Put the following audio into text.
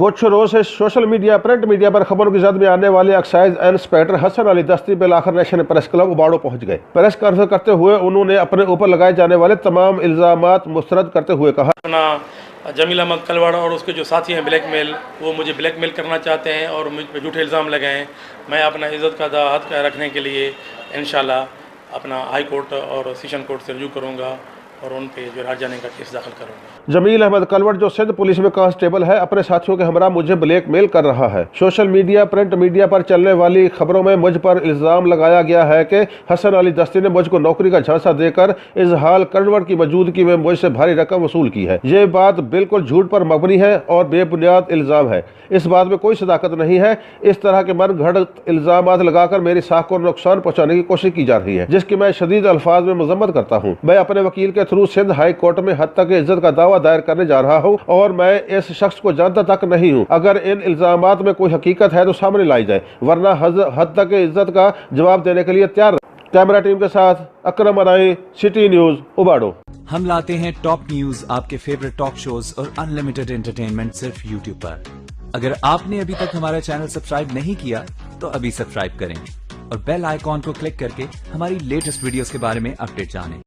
کچھ روز سے social media print media پر خبروں کی زد میں آنے والے ایکسائز انسپیکٹر حسن علی دستی بالآخر نیشنل پریس کلب اباڑو پہنچ گئے۔ پریس کانفرنس کرتے ہوئے انہوں نے اپنے اوپر لگائے جانے والے تمام الزامات مسترد کرتے ہوئے کہا، جمیل احمد کلوڑ اور اس کے جو ساتھی ہیں بلیک میل، وہ مجھے بلیک میل کرنا چاہتے ہیں اور مجھ پہ جھوٹے الزام لگائیں۔ میں اپنا عزت کا حد رکھنے کے لیے انشاءاللہ اپنا ہائی کورٹ اور سیشن کورٹ سے رجوع کروں گا اور ان پہ جو راج جانے کا کیس داخل کروں گا۔ جمیل احمد کلوڑ جو سندھ پولیس میں کانسٹیبل ہے اپنے ساتھیوں کے ہمراہ مجھے بلیک میل کر رہا ہے۔ سوشل میڈیا پرنٹ میڈیا پر چلنے والی خبروں میں مجھ پر الزام لگایا گیا ہے کہ حسن علی دستی نے مجھ کو نوکری کا جھانسا دے کر اظہار کلوڑ کی موجودگی میں مجھ سے بھاری رقم وصول کی ہے۔ یہ بات بالکل جھوٹ پر مبنی ہے اور بے بنیاد الزام ہے۔ اس بات میں کوئی صداقت نہیں ہے۔ اس طرح کے من گھڑت الزامات لگا کر میری ساکھ کو نقصان پہنچانے کی کوشش کی جا رہی ہے، جس کی میں شدید الفاظ میں مذمت کرتا ہوں۔ میں اپنے وکیل کے تھرو سندھ ہائی کورٹ میں حد تک عزت کا دعویٰ دائر کرنے جا رہا ہوں اور میں اس شخص کو جانتا تک نہیں ہوں۔ اگر ان الزامات میں کوئی حقیقت ہے تو سامنے لائی جائے، ورنہ حد تک عزت کا جواب دینے کے لیے تیار رہوں۔ کیمرہ ٹیم کے ساتھ اکرم انائی، سٹی نیوز، اباڑو۔ ہم لاتے ہیں ٹاپ نیوز، آپ کے فیورٹ ٹاک شوز اور انلمیٹڈ انٹرٹینمنٹ صرف یوٹیوب پر۔ اگر آپ نے ابھی تک ہمارا چینل سبسکرائب نہیں کیا تو ابھی سبسکرائب کریں اور بیل آئیکن کو کلک کر کے ہماری لیٹسٹ ویڈیوز کے بارے میں اپڈیٹ جانیں۔